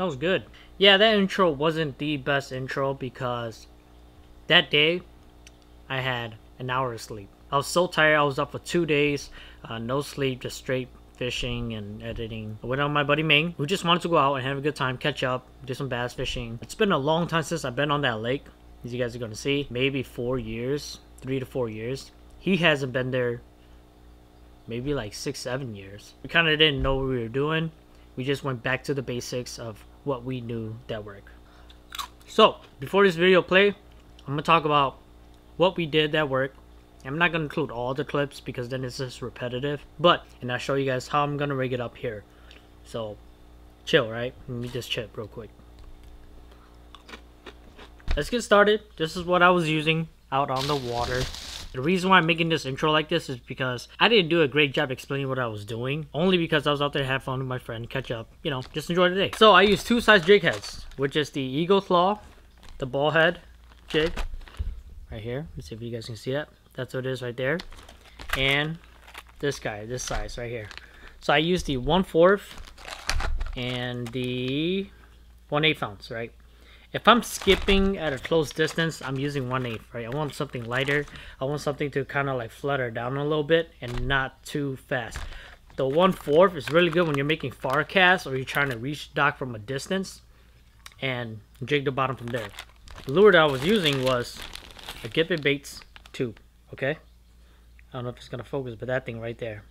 That was good. Yeah, that intro wasn't the best intro because that day I had an hour of sleep. I was so tired. I was up for 2 days, no sleep, just straight fishing and editing. I went on with my buddy Ming, who just wanted to go out and have a good time, catch up, do some bass fishing. It's been a long time since I've been on that lake, as you guys are going to see. Maybe 4 years, 3 to 4 years. He hasn't been there maybe like 6-7 years. We kind of didn't know what we were doing. We just went back to the basics of what we knew that worked. So before this video play, I'm gonna talk about what we did that worked. I'm not gonna include all the clips because then it's just repetitive, and I'll show you guys how I'm gonna rig it up here. So chill, right? Let me just chip real quick. Let's get started. This is what I was using out on the water. The reason why I'm making this intro like this is because I didn't do a great job explaining what I was doing. Only because I was out there to have fun with my friend, catch up, you know, just enjoy the day. So I used 2 size jig heads, which is the Eagle Claw, the ball head jig, right here. Let's see if you guys can see that. That's what it is right there. And this guy, this size right here. So I used the 1/4 and the 1/8 ounce, right? If I'm skipping at a close distance, I'm using 1/8, right? I want something lighter. I want something to kind of like flutter down a little bit and not too fast. The 1/4 is really good when you're making far casts or you're trying to reach the dock from a distance and jig the bottom from there. The lure that I was using was a Gippet Baits tube, okay? I don't know if it's going to focus, but that thing right there.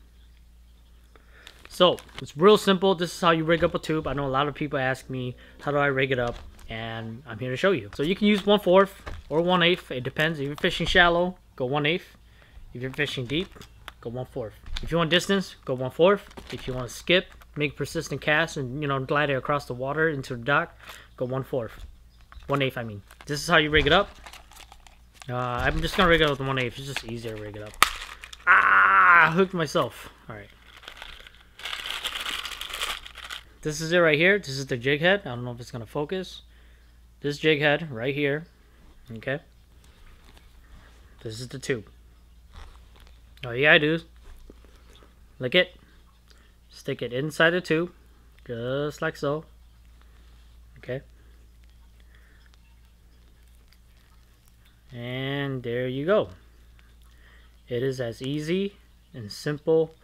So, it's real simple. This is how you rig up a tube. I know a lot of people ask me, how do I rig it up? And I'm here to show you. So you can use 1/4 or 1/8. It depends. If you're fishing shallow, go 1/8. If you're fishing deep, go 1/4. If you want distance, go 1/4. If you want to skip, make persistent casts and, you know, glide it across the water into the dock, go 1/4. 1/8, I mean. This is how you rig it up. I'm just gonna rig it up with 1/8. It's just easier to rig it up. Ah, I hooked myself. All right. This is it right here. This is the jig head. I don't know if it's gonna focus. This jig head right here, okay? This is the tube. All you gotta do is lick it, stick it inside the tube, just like so, okay? And there you go. It is as easy and simple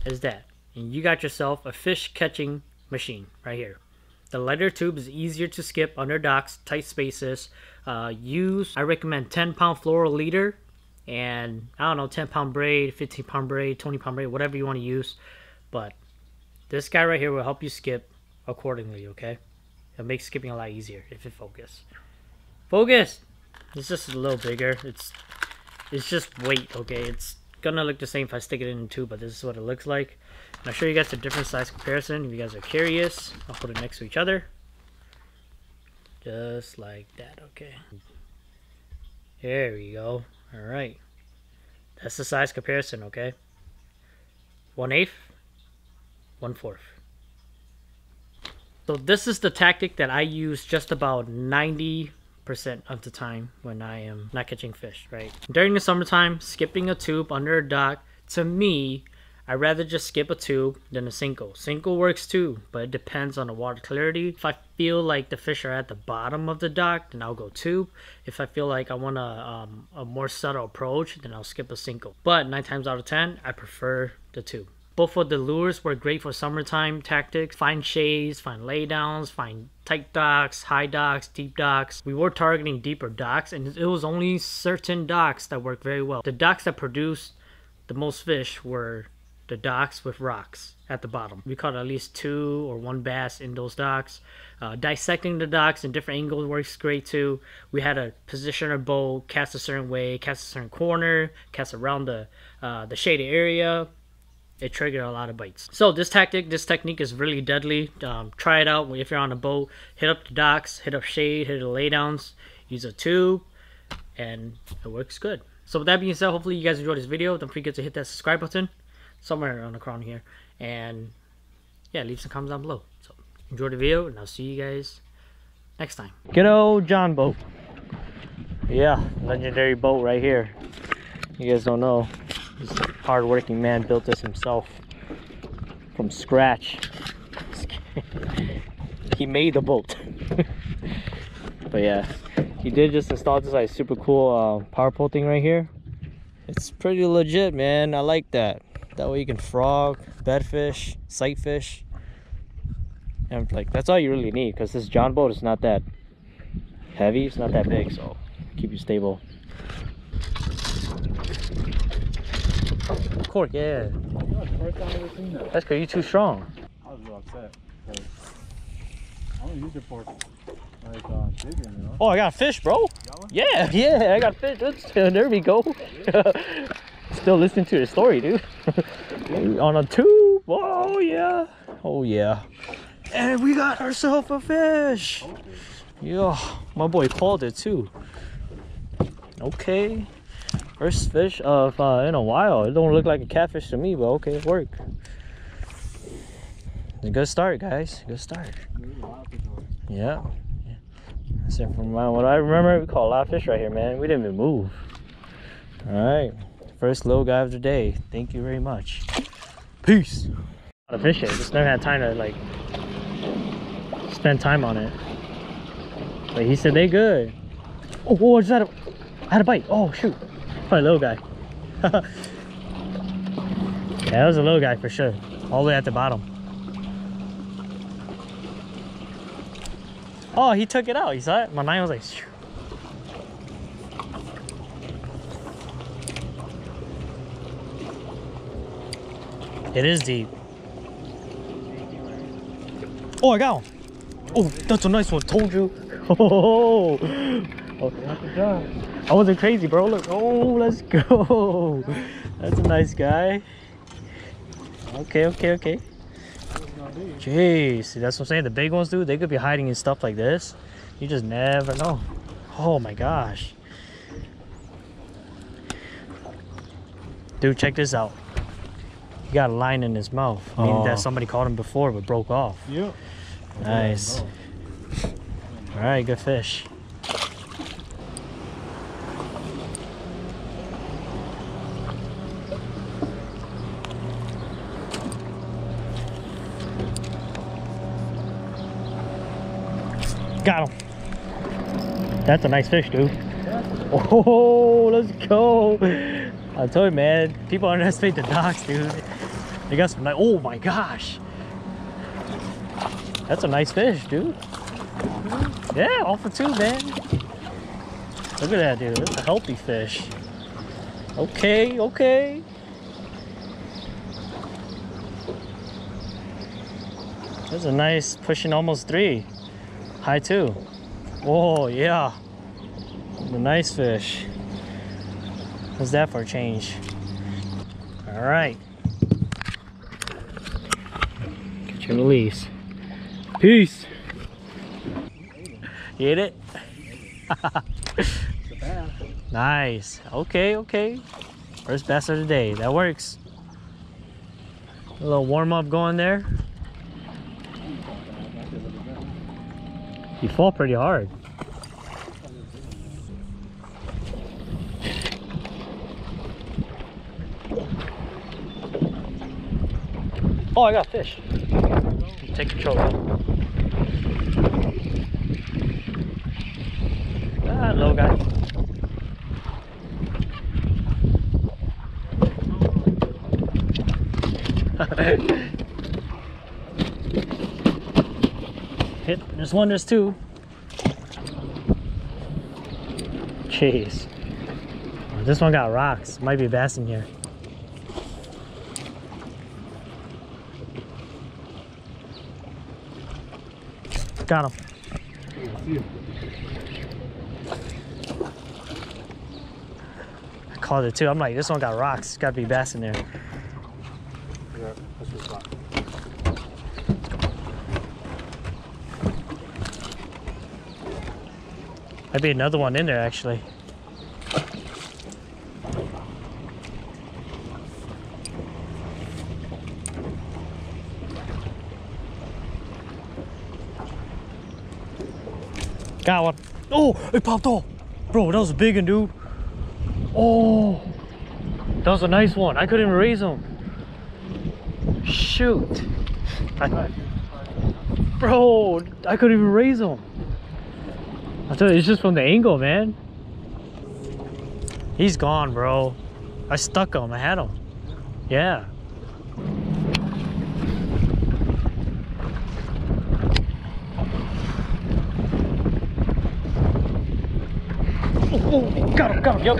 as that. And you got yourself a fish catching machine right here. The lighter tube is easier to skip under docks, tight spaces. I recommend 10-pound fluoro leader and I don't know, 10-pound braid, 15-pound braid, 20-pound braid, whatever you want to use. But this guy right here will help you skip accordingly, okay? It'll make skipping a lot easier if it focuses. Focus! It's just a little bigger. It's just weight, okay? It's gonna look the same if I stick it in the tube, but this is what it looks like. And I'll show you guys a different size comparison if you guys are curious. I'll put it next to each other. Just like that, okay? There we go. Alright. That's the size comparison, okay? 1/8, 1/4. So this is the tactic that I use just about 90% of the time when I am not catching fish, right? During the summertime, skipping a tube under a dock, to me, I'd rather just skip a tube than a single. Single works too, but it depends on the water clarity. If I feel like the fish are at the bottom of the dock, then I'll go tube. If I feel like I want a more subtle approach, then I'll skip a single. But 9 times out of 10, I prefer the tube. Both of the lures were great for summertime tactics. Find shades, find laydowns, find tight docks, high docks, deep docks. We were targeting deeper docks, and it was only certain docks that worked very well. The docks that produced the most fish were the docks with rocks at the bottom. We caught at least 2 or 1 bass in those docks. Dissecting the docks in different angles works great too. We had to position our boat, cast a certain way, cast a certain corner, cast around the shaded area. It triggered a lot of bites. So this technique is really deadly. Try it out if you're on a boat. Hit up the docks, hit up shade, hit the laydowns, use a tube, and it works good. So with that being said, hopefully you guys enjoyed this video. Don't forget to hit that subscribe button somewhere on the crown here, and yeah, leave some comments down below. So enjoy the video, and I'll see you guys next time. Good old John boat. Yeah, legendary boat right here. You guys don't know, this hard-working man built this himself from scratch. He made the boat. But yeah, he did just install this like super cool power pole thing right here. It's pretty legit, man. I like that. That way you can frog, bedfish, sight fish, and like that's all you really need, because this John boat is not that heavy, it's not that big, so keep you stable. Cork, yeah. That's the first time I've ever seen that. That's because you're too strong. I was real upset. I don't use it for like jigging, you know? Oh, I got a fish, bro. Yeah, yeah, I got fish. There we go. Still listening to your story, dude. On a tube. Oh yeah. Oh yeah. And we got ourselves a fish. Yeah, my boy called it too. Okay. First fish of in a while. It don't look like a catfish to me, but okay, it worked. A good start, guys. Good start. Yeah. So from what I remember, we caught a lot of fish right here, man. We didn't even move. All right. First little guy of the day. Thank you very much. Peace. A lot of fish here. Just never had time to like spend time on it. But he said they good. Oh, is that a? I had a bite. Oh shoot. Probably a little guy. Yeah, that was a little guy for sure. All the way at the bottom. Oh, he took it out. You saw it? My line was like, shoo. It is deep. Oh, I got one. Oh, that's a nice one. Told you. Oh, I wasn't crazy, bro. Look. Oh, let's go. That's a nice guy. Okay, okay, okay. Jeez, that's what I'm saying. The big ones, dude, they could be hiding in stuff like this. You just never know. Oh my gosh. Dude, check this out. He got a line in his mouth. Meaning that somebody caught him before but broke off. Yeah. Nice. Alright, good fish. Got him. That's a nice fish, dude. Oh, let's go. I told you, man, people underestimate the docks, dude. They got some nice, oh my gosh. That's a nice fish, dude. Yeah, all for two, man. Look at that, dude. That's a healthy fish. Okay, okay. That's a nice, pushing almost 3. High 2. Oh yeah, a nice fish. What's that for a change? All right, get your release. Peace. You ate it? Nice. Okay, okay. First bass of the day. That works. A little warm up going there. You fall pretty hard. Oh, I got fish. Take control. Ah, little guy. Hit, there's one, there's two. Jeez. Oh, this one got rocks. Might be a bass in here. Got him. I called it too. I'm like, this one got rocks. It's gotta be bass in there. Yeah, that's your spot. Might be another one in there actually. Got one. Oh, it popped off. Bro, that was a big one, dude. Oh, that was a nice one. I couldn't even raise him. Shoot. Bro, I couldn't even raise him. I thought it's just from the angle, man. He's gone, bro. I stuck him. I had him. Yeah. Oh, got him, yep.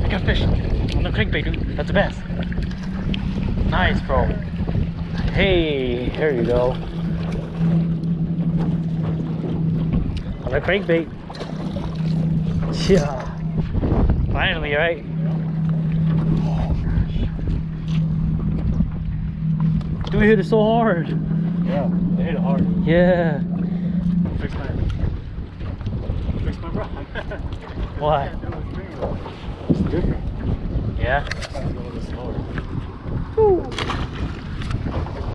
I got a fish. On the crankbait, dude. That's the best. Nice, bro. Hey, here you go. On the crankbait. Yeah. Finally, right? Dude hit it so hard. Yeah, they hit it hard. Yeah. Fix my rod. Why? It's different. Yeah. It's a little bit slower. Woo.